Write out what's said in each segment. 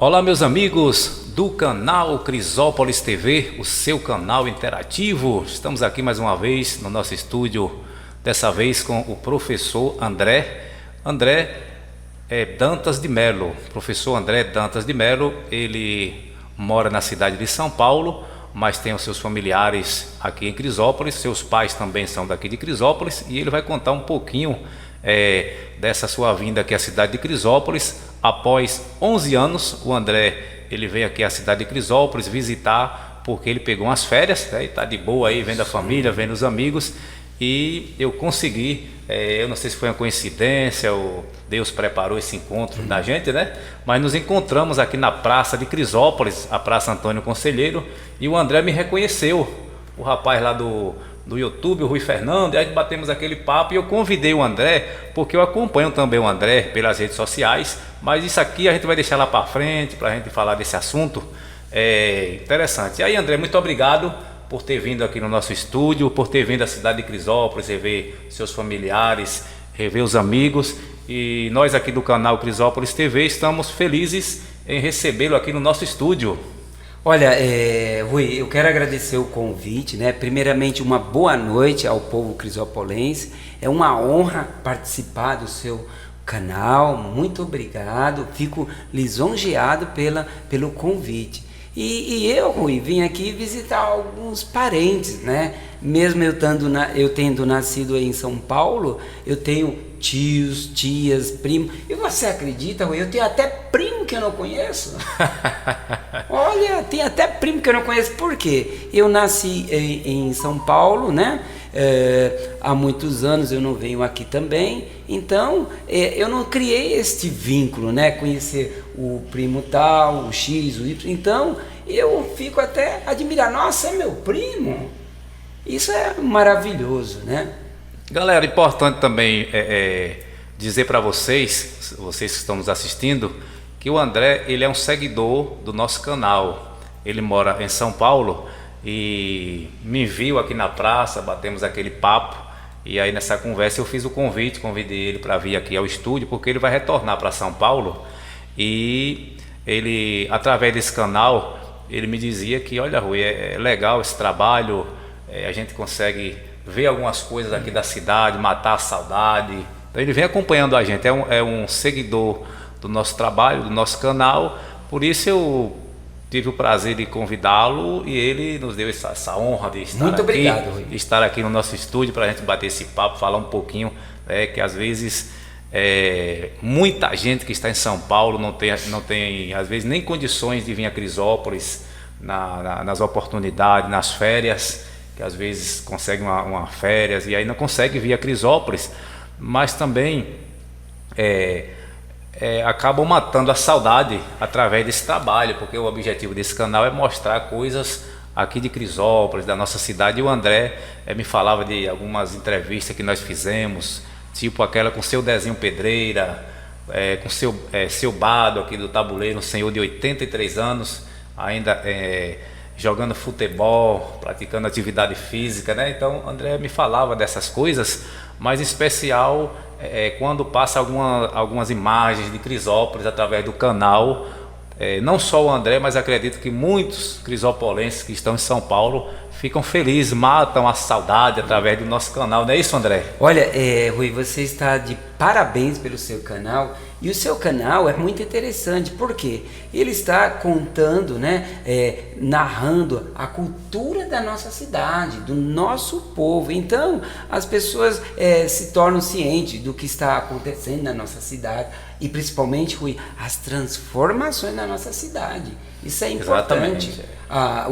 Olá, meus amigos do canal Crisópolis TV, o seu canal interativo. Estamos aqui mais uma vez no nosso estúdio, dessa vez com o professor André Dantas de Melo. Professor André Dantas de Melo, ele mora na cidade de São Paulo, mas tem os seus familiares aqui em Crisópolis. Seus pais também são daqui de Crisópolis, e ele vai contar um pouquinho dessa sua vinda aqui à cidade de Crisópolis. Após 11 anos, o André, ele veio aqui à cidade de Crisópolis visitar, porque ele pegou umas férias, né, e está de boa aí, vendo a família, vendo os amigos, e eu consegui, eu não sei se foi uma coincidência ou Deus preparou esse encontro da gente, né? Mas nos encontramos aqui na praça de Crisópolis, a Praça Antônio Conselheiro, e o André me reconheceu, o rapaz lá do YouTube, o Rui Fernando, e aí batemos aquele papo, e eu convidei o André, porque eu acompanho também o André pelas redes sociais, mas isso aqui a gente vai deixar lá para frente, para a gente falar desse assunto interessante. E aí, André, muito obrigado por ter vindo aqui no nosso estúdio, por ter vindo à cidade de Crisópolis, rever seus familiares, rever os amigos, e nós aqui do canal Crisópolis TV estamos felizes em recebê-lo aqui no nosso estúdio. Olha, Rui, eu quero agradecer o convite, né? Primeiramente, uma boa noite ao povo crisopolense. É uma honra participar do seu canal. Muito obrigado. Fico lisonjeado pelo convite. E eu, Rui, vim aqui visitar alguns parentes, né? Mesmo eu tendo nascido aí em São Paulo, eu tenho tios, tias, primos. E você acredita, Rui? Eu tenho até primo que eu não conheço. Olha, tem até primo que eu não conheço. Por quê? Eu nasci em São Paulo, né? Há muitos anos eu não venho aqui também. Então, eu não criei este vínculo, né? Conhecer o primo tal, o X, o Y. Então, eu fico até admirado. Nossa, é meu primo? Isso é maravilhoso, né? Galera, importante também dizer para vocês que estão nos assistindo, que o André, ele é um seguidor do nosso canal. Ele mora em São Paulo e me viu aqui na praça, batemos aquele papo, e aí nessa conversa eu fiz o convidei ele para vir aqui ao estúdio, porque ele vai retornar para São Paulo, e ele, através desse canal, ele me dizia que, olha, Rui, é legal esse trabalho, a gente consegue ver algumas coisas aqui da cidade, matar a saudade. Então ele vem acompanhando a gente, é um seguidor do nosso trabalho, do nosso canal. Por isso eu tive o prazer de convidá-lo, e ele nos deu essa honra de estar Muito aqui, obrigado, Rui. de estar aqui no nosso estúdio para a gente bater esse papo, falar um pouquinho, que às vezes muita gente que está em São Paulo não tem às vezes nem condições de vir a Crisópolis nas oportunidades, nas férias, que às vezes consegue uma férias e aí não consegue vir a Crisópolis, mas também acabam matando a saudade através desse trabalho, porque o objetivo desse canal é mostrar coisas aqui de Crisópolis, da nossa cidade. E o André me falava de algumas entrevistas que nós fizemos, tipo aquela com o seu Dezinho Pedreira, com seu Bado aqui do Tabuleiro, um senhor de 83 anos, ainda jogando futebol, praticando atividade física, né? Então André me falava dessas coisas, mas em especial quando passa algumas imagens de Crisópolis através do canal. Não só o André, mas acredito que muitos crisopolenses que estão em São Paulo ficam felizes, matam a saudade através do nosso canal, não é isso, André? Olha, Rui, você está de parabéns pelo seu canal, e o seu canal é muito interessante, porque ele está contando, né, narrando a cultura da nossa cidade, do nosso povo. Então, as pessoas se tornam cientes do que está acontecendo na nossa cidade, e principalmente, Rui, as transformações na nossa cidade. Isso é importante.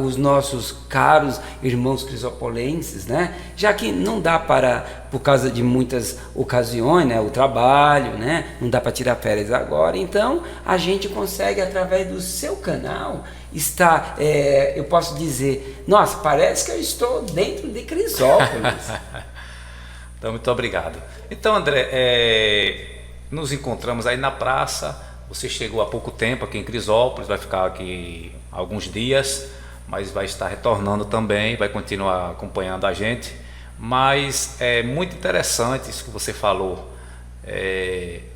Os nossos caros irmãos crisopolenses, né? Já que não dá por causa de muitas ocasiões, né? O trabalho, né? Não dá para tirar férias agora. Então, a gente consegue, através do seu canal, estar, eu posso dizer, nossa, parece que eu estou dentro de Crisópolis. Então, muito obrigado. Então, André, nos encontramos aí na praça. Você chegou há pouco tempo aqui em Crisópolis, vai ficar aqui alguns dias, mas vai estar retornando também, vai continuar acompanhando a gente. Mas é muito interessante isso que você falou.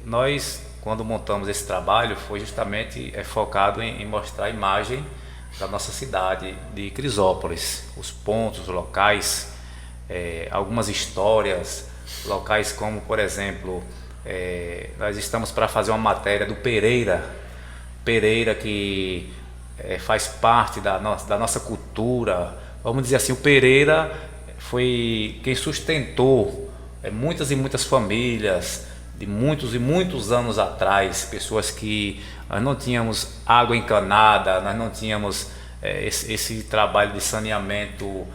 Nós quando montamos esse trabalho, foi justamente focado em mostrar a imagem da nossa cidade de Crisópolis, os pontos, os locais, algumas histórias, locais como, por exemplo, nós estamos para fazer uma matéria do Pereira que faz parte da nossa cultura. Vamos dizer assim, o Pereira foi quem sustentou muitas e muitas famílias de muitos e muitos anos atrás, pessoas que nós não tínhamos água encanada, nós não tínhamos esse trabalho de saneamento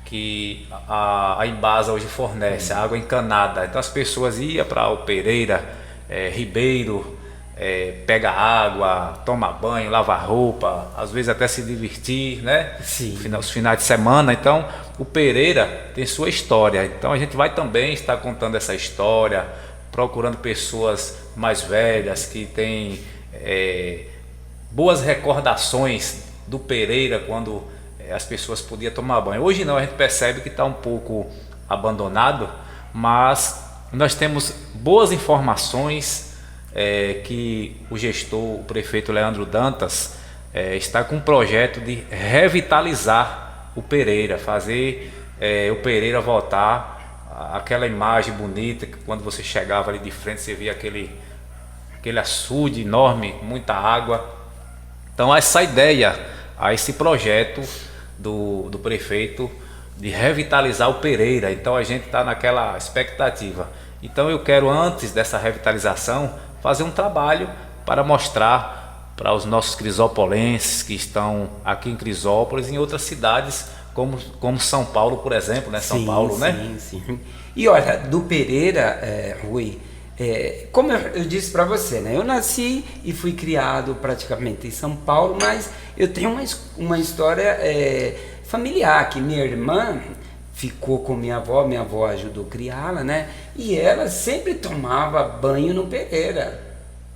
que a Embasa hoje fornece, a água encanada. Então as pessoas iam para o Pereira, Ribeiro, pega água, toma banho, lava roupa, às vezes até se divertir, né? Sim. Os finais de semana. Então o Pereira tem sua história, então a gente vai também estar contando essa história, procurando pessoas mais velhas que têm boas recordações do Pereira, quando as pessoas podiam tomar banho. Hoje não, a gente percebe que está um pouco abandonado, mas nós temos boas informações que o gestor, o prefeito Leandro Dantas, está com um projeto de revitalizar o Pereira, fazer o Pereira voltar aquela imagem bonita, que quando você chegava ali de frente você via aquele açude enorme, muita água. Então essa ideia, esse projeto do prefeito de revitalizar o Pereira, então a gente está naquela expectativa. Então eu quero, antes dessa revitalização, fazer um trabalho para mostrar para os nossos crisopolenses que estão aqui em Crisópolis e em outras cidades, como São Paulo, por exemplo, né? São Paulo, sim, né? Sim. E olha, do Pereira, Rui, como eu disse para você, né? Eu nasci e fui criado praticamente em São Paulo, mas eu tenho uma história familiar, que minha irmã ficou com minha avó ajudou a criá-la, né? E ela sempre tomava banho no Pereira.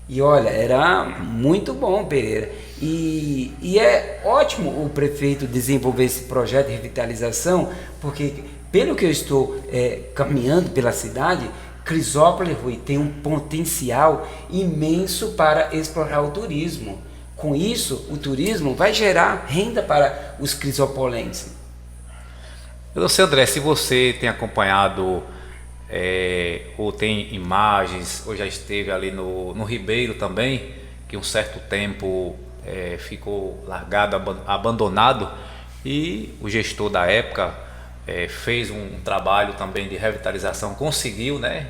E olha, era muito bom o Pereira. E é ótimo o prefeito desenvolver esse projeto de revitalização, porque pelo que eu estou caminhando pela cidade, Crisópolis, Rui, tem um potencial imenso para explorar o turismo. Com isso, o turismo vai gerar renda para os crisopolenses. Eu não sei, André, se você tem acompanhado ou tem imagens, ou já esteve ali no Ribeiro também, que um certo tempo ficou largado, abandonado, e o gestor da época fez um trabalho também de revitalização, conseguiu, né,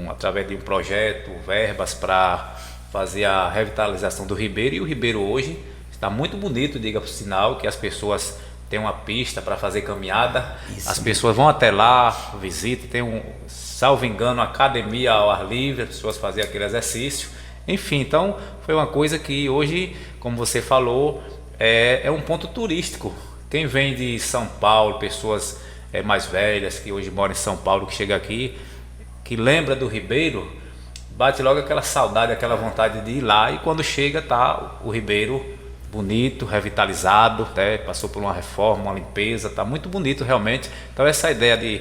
através de um projeto, verbas para fazer a revitalização do Ribeiro, e o Ribeiro hoje está muito bonito, diga por sinal, que as pessoas têm uma pista para fazer caminhada. Isso. As pessoas vão até lá, visitam, tem salvo engano, uma academia ao ar livre, as pessoas fazem aquele exercício, enfim. Então foi uma coisa que hoje, como você falou, é um ponto turístico. Quem vem de São Paulo, pessoas mais velhas que hoje moram em São Paulo, que chega aqui, que lembra do Ribeiro, bate logo aquela saudade, aquela vontade de ir lá, e quando chega tá o Ribeiro bonito, revitalizado, né? Passou por uma reforma, uma limpeza, tá muito bonito realmente. Então essa ideia de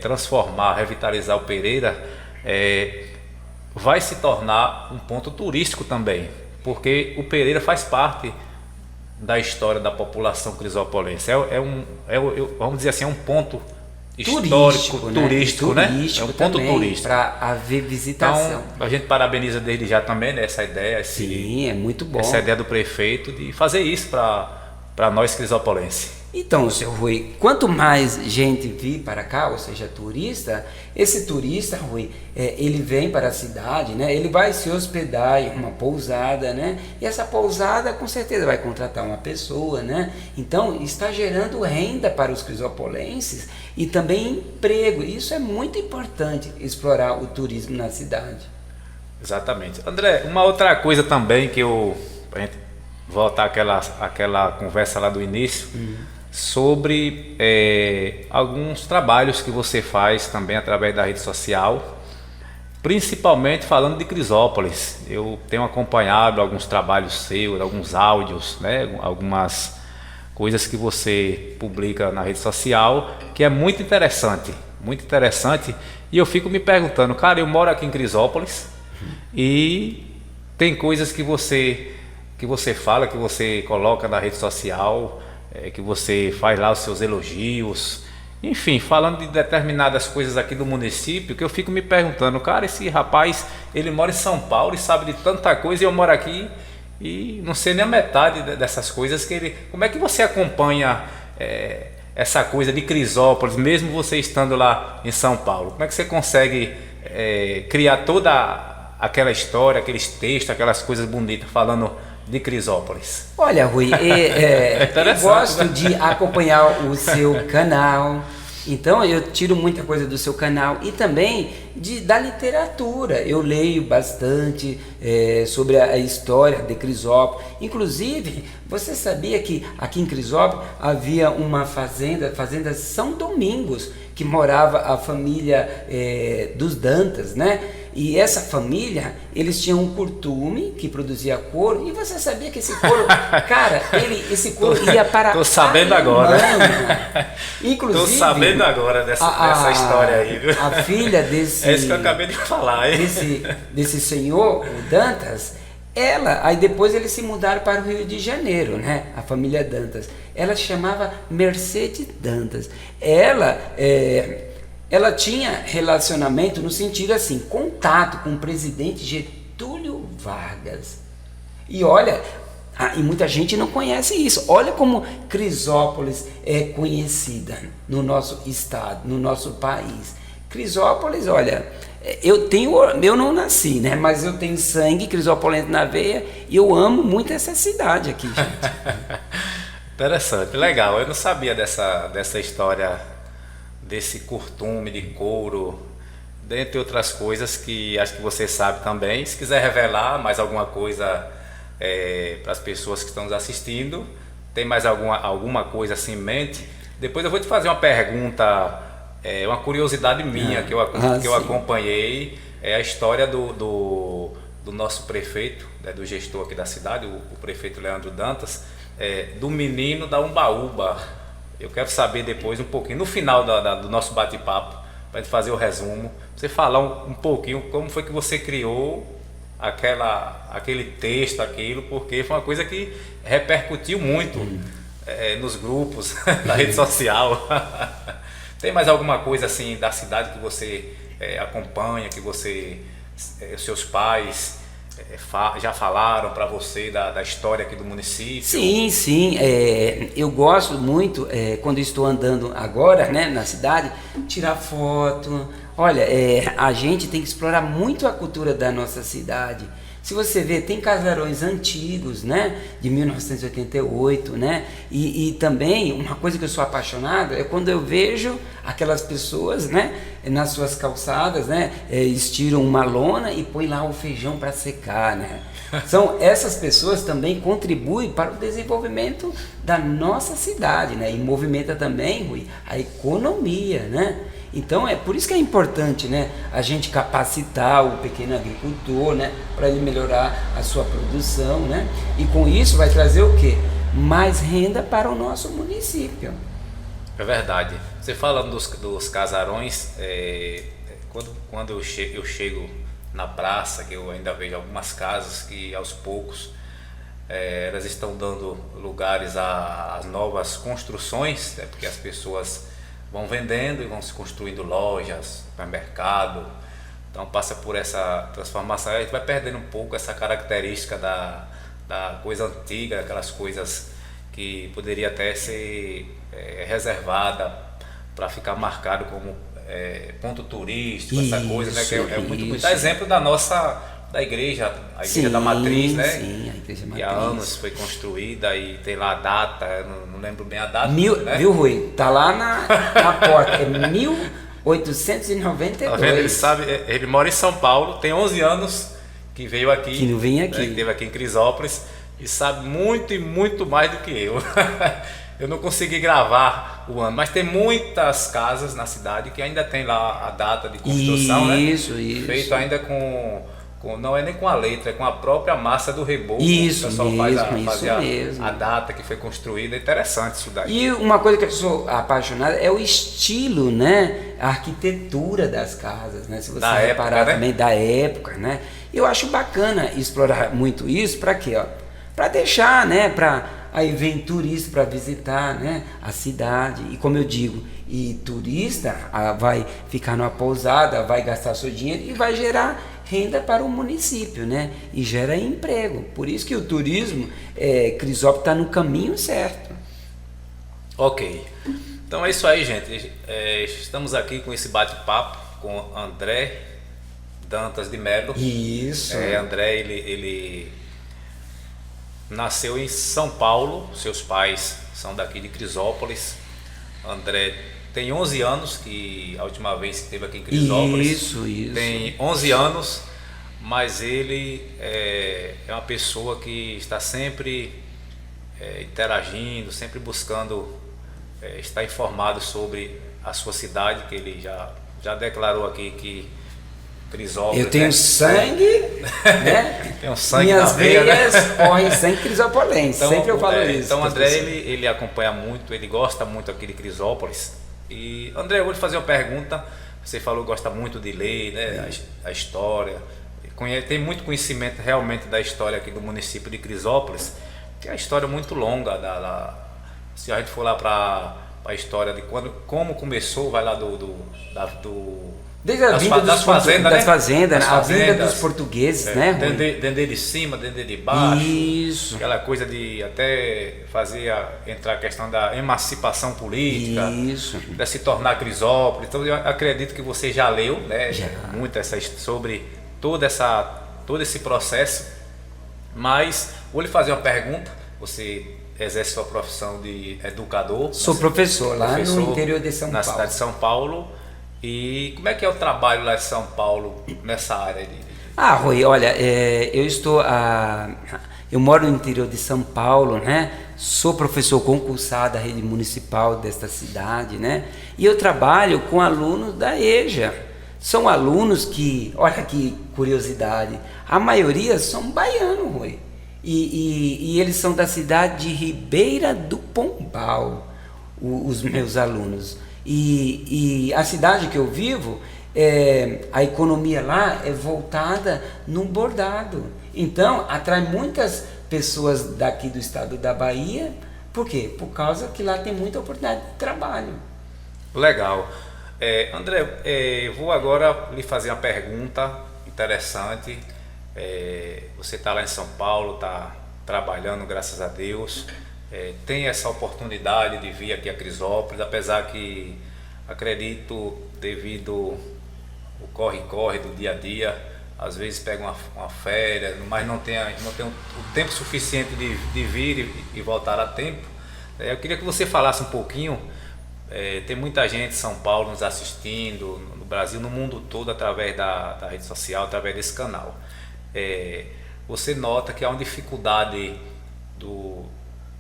transformar, revitalizar o Pereira vai se tornar um ponto turístico também, porque o Pereira faz parte da história da população crisopolense. Vamos dizer assim, é um ponto histórico, turístico, né? É um ponto turístico para haver visitação. Então a gente parabeniza desde já também, né, essa ideia. Sim, é muito bom. Essa ideia do prefeito de fazer isso para nós crisopolenses. Então, seu Rui, quanto mais gente vir para cá, ou seja, turista, esse turista, Rui, ele vem para a cidade, né? Ele vai se hospedar em uma pousada, né? E essa pousada com certeza vai contratar uma pessoa, né? Então, está gerando renda para os crisopolenses e também emprego. Isso é muito importante, explorar o turismo na cidade. Exatamente. André, uma outra coisa também que a gente voltar àquela conversa lá do início, sobre alguns trabalhos que você faz também através da rede social, principalmente falando de Crisópolis. Eu tenho acompanhado alguns trabalhos seus, alguns áudios, né, algumas coisas que você publica na rede social, que é muito interessante, e eu fico me perguntando, cara, eu moro aqui em Crisópolis, e tem coisas que você fala, que você coloca na rede social, que você faz lá os seus elogios, enfim, falando de determinadas coisas aqui do município, que eu fico me perguntando, cara, esse rapaz, ele mora em São Paulo e sabe de tanta coisa, e eu moro aqui e não sei nem a metade dessas coisas que ele... Como é que você acompanha essa coisa de Crisópolis, mesmo você estando lá em São Paulo? Como é que você consegue criar toda aquela história, aqueles textos, aquelas coisas bonitas falando de Crisópolis? Olha, Rui, eu gosto, né, de acompanhar o seu canal. Então eu tiro muita coisa do seu canal e também da literatura. Eu leio bastante sobre a história de Crisópolis. Inclusive, você sabia que aqui em Crisópolis havia uma fazenda São Domingos, que morava a família dos Dantas, né? E essa família, eles tinham um curtume que produzia couro. E você sabia que esse couro, cara, esse couro ia para Tô sabendo agora. Inclusive, tô sabendo agora dessa história aí, viu? A filha desse... É isso que eu acabei de falar, hein? Desse senhor, o Dantas, aí depois eles se mudaram para o Rio de Janeiro, né? A família Dantas. Ela chamava Mercedes Dantas. Ela tinha relacionamento no sentido assim, contato com o presidente Getúlio Vargas. E olha, e muita gente não conhece isso. Olha como Crisópolis é conhecida no nosso estado, no nosso país. Crisópolis, olha, eu não nasci, né? Mas eu tenho sangue crisopolense na veia e eu amo muito essa cidade aqui, gente. Interessante, legal. Eu não sabia dessa história, desse curtume de couro, dentre outras coisas que acho que você sabe também. Se quiser revelar mais alguma coisa para as pessoas que estão nos assistindo, tem mais alguma coisa assim em mente? Depois eu vou te fazer uma pergunta, uma curiosidade minha que eu acompanhei, é a história do nosso prefeito, do gestor aqui da cidade, o prefeito Leandro Dantas, do menino da Umbaúba. Eu quero saber depois um pouquinho, no final do nosso bate-papo, para a gente fazer o resumo, você falar um pouquinho como foi que você criou aquele texto, porque foi uma coisa que repercutiu muito nos grupos, na rede social. Tem mais alguma coisa assim da cidade que você acompanha, que os seus pais já falaram para você da história aqui do município? Sim, eu gosto muito, quando estou andando agora, né, na cidade, tirar foto. Olha, a gente tem que explorar muito a cultura da nossa cidade. Se você vê, tem casarões antigos, né, de 1988, né, e também uma coisa que eu sou apaixonado é quando eu vejo aquelas pessoas, né, nas suas calçadas, né, estiram uma lona e põem lá o feijão para secar, né. Essas pessoas também contribuem para o desenvolvimento da nossa cidade, né, e movimenta também, Rui, a economia, né. Então é por isso que é importante, né, a gente capacitar o pequeno agricultor, né, para ele melhorar a sua produção, né, e com isso vai trazer o quê? Mais renda para o nosso município. É verdade. Você falando dos casarões, quando eu chego na praça, que eu ainda vejo algumas casas que aos poucos elas estão dando lugares às novas construções, né, porque as pessoas vão vendendo e vão se construindo lojas, supermercado. Então passa por essa transformação, a gente vai perdendo um pouco essa característica da coisa antiga, aquelas coisas que poderia até ser reservada para ficar marcado como ponto turístico, essa coisa, né, que é muito exemplo da igreja, a igreja da Matriz, né? Sim, a igreja Matriz. Que há anos foi construída e tem lá a data, não lembro bem a data. Né? Viu, Rui? Tá lá na porta, é 1892. Tá vendo? Ele mora em São Paulo, tem 11 anos que veio aqui. Que não vem aqui. Né, que esteve aqui em Crisópolis e sabe muito e muito mais do que eu. Eu não consegui gravar o ano, mas tem muitas casas na cidade que ainda tem lá a data de construção, isso. Feito ainda com não é nem com a letra, é com a própria massa do reboco. Isso o pessoal mesmo, faz isso mesmo. a data que foi construída. É interessante isso daí. E uma coisa que eu sou apaixonado é o estilo, né? A arquitetura das casas, né? Se você Da reparar época, né? também da época, né? Eu acho bacana explorar muito isso, para quê, ó? Para deixar, né? Para aí vem turista para visitar, né? A cidade. E como eu digo, e turista vai ficar numa pousada, vai gastar seu dinheiro e vai gerar renda para o município, né? E gera emprego. Por isso que o turismo, Crisópolis está no caminho certo. Ok. Então é isso aí, gente. Estamos aqui com esse bate-papo com André Dantas de Mello. Isso. André, ele nasceu em São Paulo. Seus pais são daqui de Crisópolis. André tem 11 anos, que a última vez que esteve aqui em Crisópolis. Isso. Tem 11 anos, mas ele é uma pessoa que está sempre interagindo, sempre buscando estar informado sobre a sua cidade, que ele já declarou aqui que Crisópolis... Eu tenho, né, sangue, né? Tem um sangue Minhas na veia, veias, né? correm sangue crisopolense, Então, sempre eu falo isso. Então André, ele acompanha muito, ele gosta muito aqui de Crisópolis. E André, eu vou te fazer uma pergunta. Você falou que gosta muito de ler, né? A história, tem muito conhecimento realmente da história aqui do município de Crisópolis, que é uma história muito longa. Se a gente for lá para a história de como começou, vai lá desde a vinda das fazendas, das fazendas, das a vinda fazendas, dos portugueses, né? Dendê de cima, dendê de baixo. Isso. Aquela coisa de até entrar a questão da emancipação política. Isso. De se tornar Crisópolis. Então eu acredito que você já leu, né? Já. Muito sobre todo esse processo. Mas vou lhe fazer uma pergunta. Você exerce sua profissão de educador. Sou professor lá no interior de São na Paulo. cidade de São Paulo. E como é que é o trabalho lá em São Paulo nessa área? Rui, olha, eu moro no interior de São Paulo, né? Sou professor concursado da rede municipal desta cidade, né? E eu trabalho com alunos da EJA. São alunos que, olha que curiosidade, a maioria são baianos, Rui. E eles são da cidade de Ribeira do Pombal, os meus alunos. E a cidade que eu vivo, a economia lá é voltada no bordado. Então, atrai muitas pessoas daqui do estado da Bahia. Por quê? Por causa que lá tem muita oportunidade de trabalho. Legal. André, eu vou agora lhe fazer uma pergunta interessante. Você está lá em São Paulo, está trabalhando, graças a Deus. Tem essa oportunidade de vir aqui a Crisópolis, apesar que acredito, devido ao corre-corre do dia a dia, às vezes pega uma férias, mas não tem o tempo suficiente de vir e voltar a tempo. Eu queria que você falasse um pouquinho. Tem muita gente em São Paulo nos assistindo, no Brasil, no mundo todo, através da rede social, através desse canal. Você nota que há uma dificuldade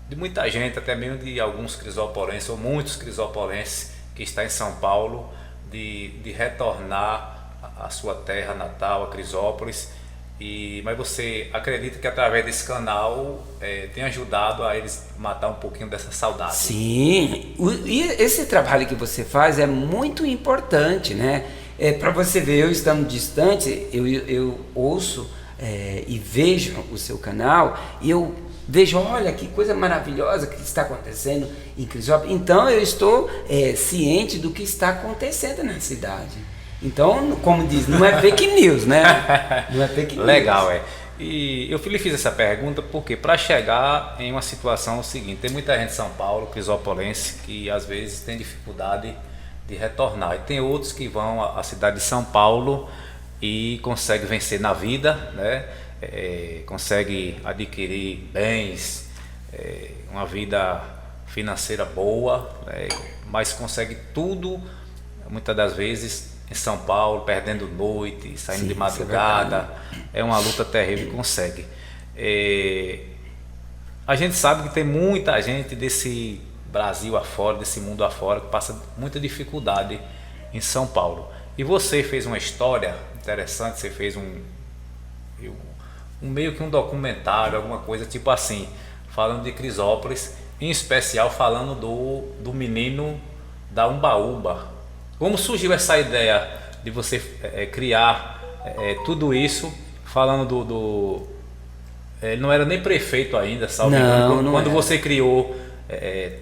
de muita gente, até mesmo de alguns crisopolenses, ou muitos crisopolenses que está em São Paulo, de retornar à sua terra natal, a Crisópolis. Mas você acredita que através desse canal tem ajudado a eles matar um pouquinho dessa saudade? Sim, e esse trabalho que você faz é muito importante, né? Para você ver, eu estando distante, eu ouço e vejo o seu canal, e eu vejo, olha que coisa maravilhosa que está acontecendo em Crisópolis. Então eu estou ciente do que está acontecendo na cidade. Então, como diz, não é fake news, né? Não é fake news. Legal, E eu lhe fiz essa pergunta porque para chegar em uma situação seguinte, tem muita gente em São Paulo, crisopolense, que às vezes tem dificuldade de retornar. E tem outros que vão à cidade de São Paulo e conseguem vencer na vida, né? Consegue adquirir bens, uma vida financeira boa, né? Mas consegue tudo, muitas das vezes, em São Paulo, perdendo noite, saindo de madrugada. É uma luta terrível e consegue. A gente sabe que tem muita gente desse Brasil afora, desse mundo afora, que passa muita dificuldade em São Paulo. E você fez uma história interessante, você fez meio que um documentário, alguma coisa tipo assim, falando de Crisópolis, em especial falando do menino da Umbaúba. Como surgiu essa ideia de você criar tudo isso, falando ele não era nem prefeito ainda, salvo engano, quando você criou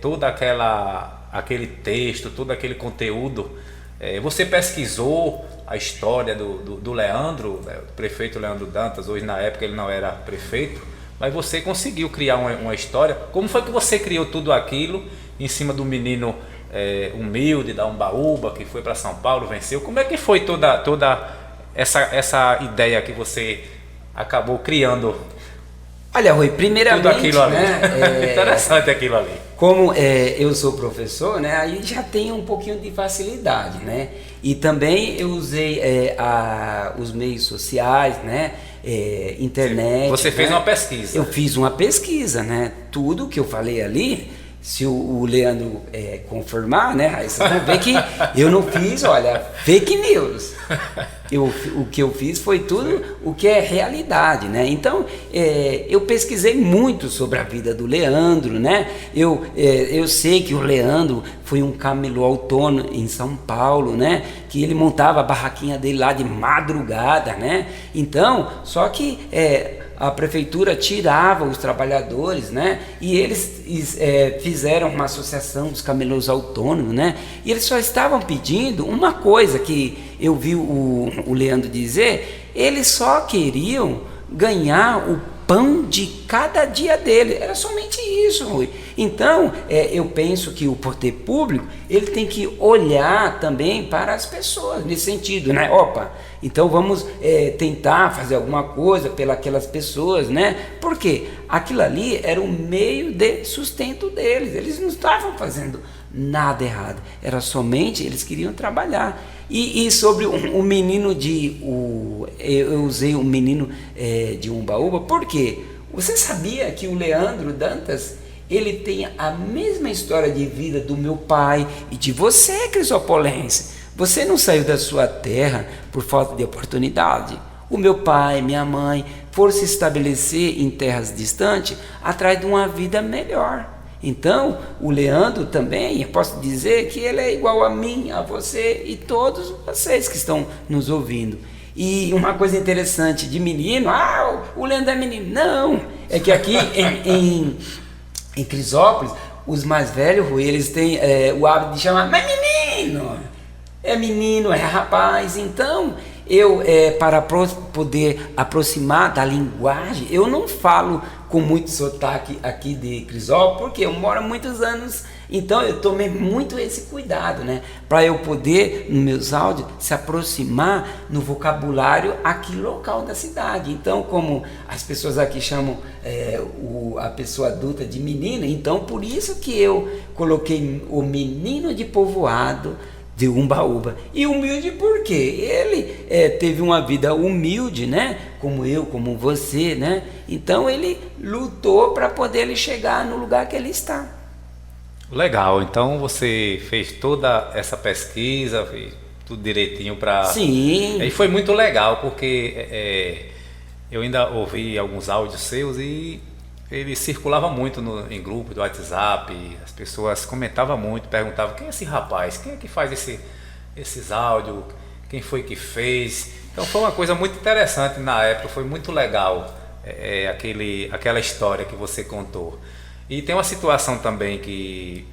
todo aquele texto, todo aquele conteúdo, você pesquisou a história do Leandro, do prefeito Leandro Dantas. Hoje, na época, ele não era prefeito, mas você conseguiu criar uma história. Como foi que você criou tudo aquilo em cima do menino humilde da Umbaúba, que foi para São Paulo, venceu? Como é que foi toda essa ideia que você acabou criando? Olha, Rui, primeiramente, tudo aquilo ali. Né, interessante aquilo ali. Como eu sou professor, né, aí já tem um pouquinho de facilidade, né? E também eu usei os meios sociais, né? Internet. Você fez uma pesquisa. Eu fiz uma pesquisa, né? Tudo que eu falei ali, se o Leandro confirmar, né? Aí vocês vão ver que eu não fiz, olha, fake news. O que eu fiz foi tudo o que é realidade, né? Então, eu pesquisei muito sobre a vida do Leandro, né? Eu sei que o Leandro foi um camelô autônomo em São Paulo, né? Que ele montava a barraquinha dele lá de madrugada, né? Então, só que a prefeitura tirava os trabalhadores, né? E eles fizeram uma associação dos camelôs autônomos, né? E eles só estavam pedindo uma coisa que eu vi o Leandro dizer: eles só queriam ganhar o pão de cada dia dele. Era somente isso, Rui. Então, eu penso que o poder público, ele tem que olhar também para as pessoas, nesse sentido, né? Opa, então vamos tentar fazer alguma coisa pelas pessoas, né? Porque aquilo ali era o meio de sustento deles. Eles não estavam fazendo nada errado. Era somente, eles queriam trabalhar. E sobre o menino eu usei o menino de Umbaúba, por quê? Você sabia que o Leandro Dantas, ele tem a mesma história de vida do meu pai e de você, crisopolense. Você não saiu da sua terra por falta de oportunidade. O meu pai, minha mãe, foram se estabelecer em terras distantes atrás de uma vida melhor. Então, o Leandro também, eu posso dizer que ele é igual a mim, a você e todos vocês que estão nos ouvindo. E uma coisa interessante de menino, o Leandro é menino. Não, é que aqui em Crisópolis, os mais velhos, Rui, eles têm o hábito de chamar, mas menino, é rapaz. Então, para poder aproximar da linguagem, eu não falo com muito sotaque aqui de Crisópolis, porque eu moro há muitos anos, então eu tomei muito esse cuidado, né? Para eu poder, nos meus áudios, se aproximar no vocabulário aqui local da cidade. Então, como as pessoas aqui chamam a pessoa adulta de menina, então por isso que eu coloquei o menino de povoado de Umbaúba. E humilde por quê? Ele teve uma vida humilde, né? Como eu, como você, né? Então ele lutou para poder chegar no lugar que ele está. Legal, então você fez toda essa pesquisa, fez tudo direitinho para... Sim. E foi muito legal, porque eu ainda ouvi alguns áudios seus e ele circulava muito em grupos do WhatsApp, as pessoas comentavam muito, perguntavam: quem é esse rapaz? Quem é que faz esses áudios? Quem foi que fez? Então foi uma coisa muito interessante na época, foi muito legal aquela história que você contou. E tem uma situação também que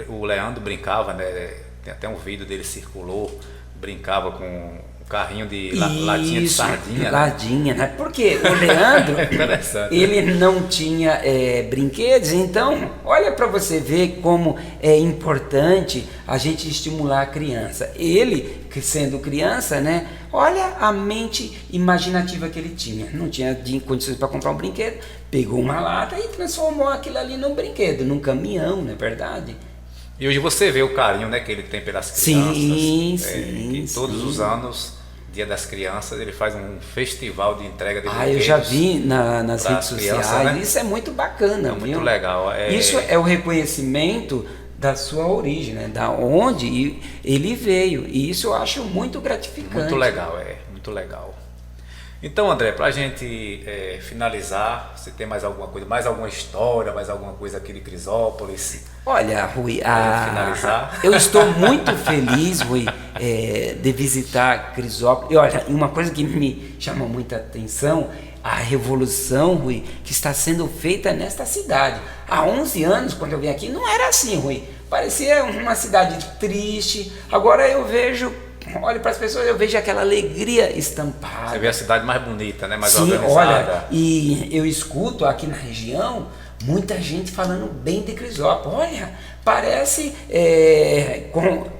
o Leandro brincava, né? Tem até um vídeo dele circulou, brincava com carrinho de latinha de sardinha. Ladinha, né? Porque o Leandro, ele não tinha brinquedos, então olha para você ver como é importante a gente estimular a criança. Ele, que sendo criança, né? Olha a mente imaginativa que ele tinha. Não tinha condições para comprar um brinquedo, pegou uma lata e transformou aquilo ali num brinquedo, num caminhão, não é verdade? E hoje você vê o carinho, né, que ele tem pelas crianças. Sim. Todos os anos, Dia das Crianças, ele faz um festival de entrega de brinquedos. Eu já vi nas redes sociais, né? Isso é muito bacana. Muito legal. Isso é o reconhecimento da sua origem, né? Da onde ele veio. E isso eu acho muito gratificante. Muito legal, muito legal. Então, André, para a gente finalizar, você tem mais alguma coisa, mais alguma história, mais alguma coisa aqui de Crisópolis? Olha, Rui, Finalizar. eu estou muito feliz, Rui, de visitar Crisópolis. E olha, uma coisa que me chama muita atenção, a revolução, Rui, que está sendo feita nesta cidade. Há 11 anos, quando eu vim aqui, não era assim, Rui. Parecia uma cidade triste. Agora eu vejo, olho para as pessoas, eu vejo aquela alegria estampada. Você vê a cidade mais bonita, né? Mais Sim, organizada. olha, e eu escuto aqui na região muita gente falando bem de Crisópolis. Olha, parece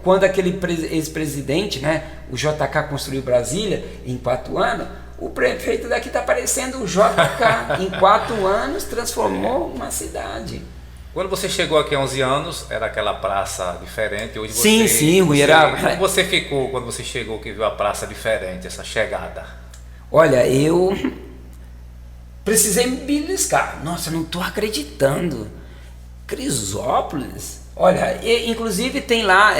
quando aquele ex-presidente, né, o JK construiu Brasília em 4 anos, o prefeito daqui está parecendo o JK. Em 4 anos transformou uma cidade. Quando você chegou aqui há 11 anos, era aquela praça diferente. Hoje Sim, Rui, era... Como você ficou quando você chegou que viu a praça diferente, essa chegada? Olha, eu precisei me beliscar. Nossa, não estou acreditando. Crisópolis? Olha, inclusive tem lá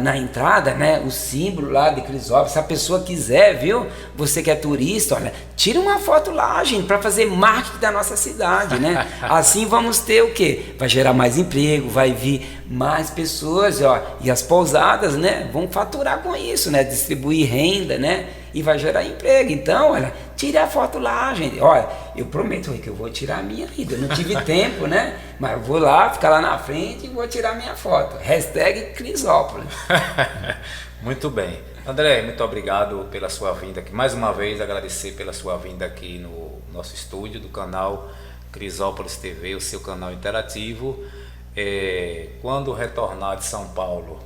na entrada, né, o símbolo lá de Crisópolis. Se a pessoa quiser, viu? Você que é turista, olha, tira uma foto lá, gente, para fazer marketing da nossa cidade, né? Assim vamos ter o quê? Vai gerar mais emprego, vai vir mais pessoas, ó, e as pousadas, né, vão faturar com isso, né? Distribuir renda, né? E vai gerar emprego. Então, olha, tire a foto lá, gente. Olha, eu prometo que eu vou tirar a minha vida. Eu não tive tempo, né? Mas eu vou lá, ficar lá na frente e vou tirar a minha foto. Hashtag Crisópolis. Muito bem. André, muito obrigado pela sua vinda aqui. Mais uma vez, agradecer pela sua vinda aqui no nosso estúdio do canal Crisópolis TV, o seu canal interativo. Quando retornar de São Paulo,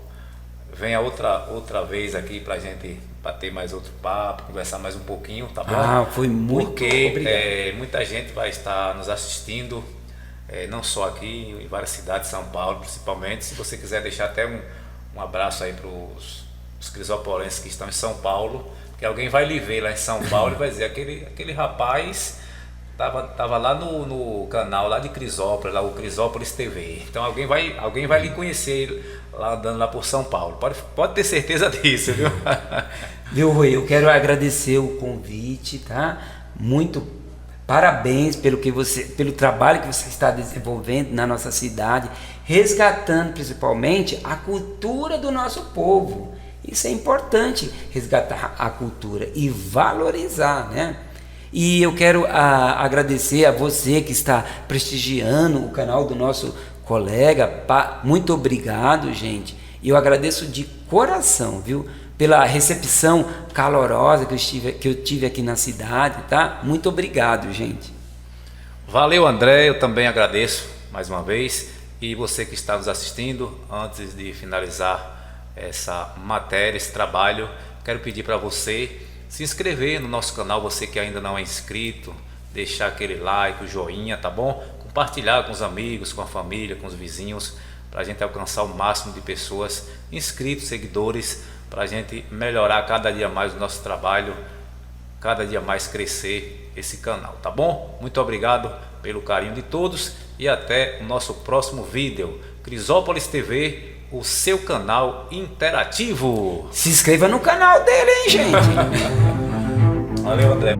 venha outra vez aqui para a gente bater mais outro papo, conversar mais um pouquinho, tá bom? Ah, foi muito Porque muita gente vai estar nos assistindo, não só aqui, em várias cidades de São Paulo, principalmente. Se você quiser deixar até um abraço aí para os crisopolenses que estão em São Paulo, que alguém vai lhe ver lá em São Paulo e vai dizer, aquele rapaz tava lá no canal lá de Crisópolis, lá o Crisópolis TV. Então alguém vai lhe conhecer lá andando lá por São Paulo. Pode ter certeza disso, viu? Viu, Rui? Eu quero agradecer o convite, tá? Muito parabéns pelo trabalho que você está desenvolvendo na nossa cidade, resgatando principalmente a cultura do nosso povo. Isso é importante, resgatar a cultura e valorizar, né? E eu quero agradecer a você que está prestigiando o canal do nosso colega. Muito obrigado, gente. E eu agradeço de coração, viu? Pela recepção calorosa que eu tive aqui na cidade, tá? Muito obrigado, gente. Valeu, André. Eu também agradeço mais uma vez. E você que está nos assistindo, antes de finalizar essa matéria, esse trabalho, quero pedir para você se inscrever no nosso canal, você que ainda não é inscrito, deixar aquele like, o joinha, tá bom? Compartilhar com os amigos, com a família, com os vizinhos, para a gente alcançar o máximo de pessoas inscritos, seguidores, para a gente melhorar cada dia mais o nosso trabalho, cada dia mais crescer esse canal, tá bom? Muito obrigado pelo carinho de todos e até o nosso próximo vídeo. Crisópolis TV, o seu canal interativo. Se inscreva no canal dele, hein, gente? Valeu, André.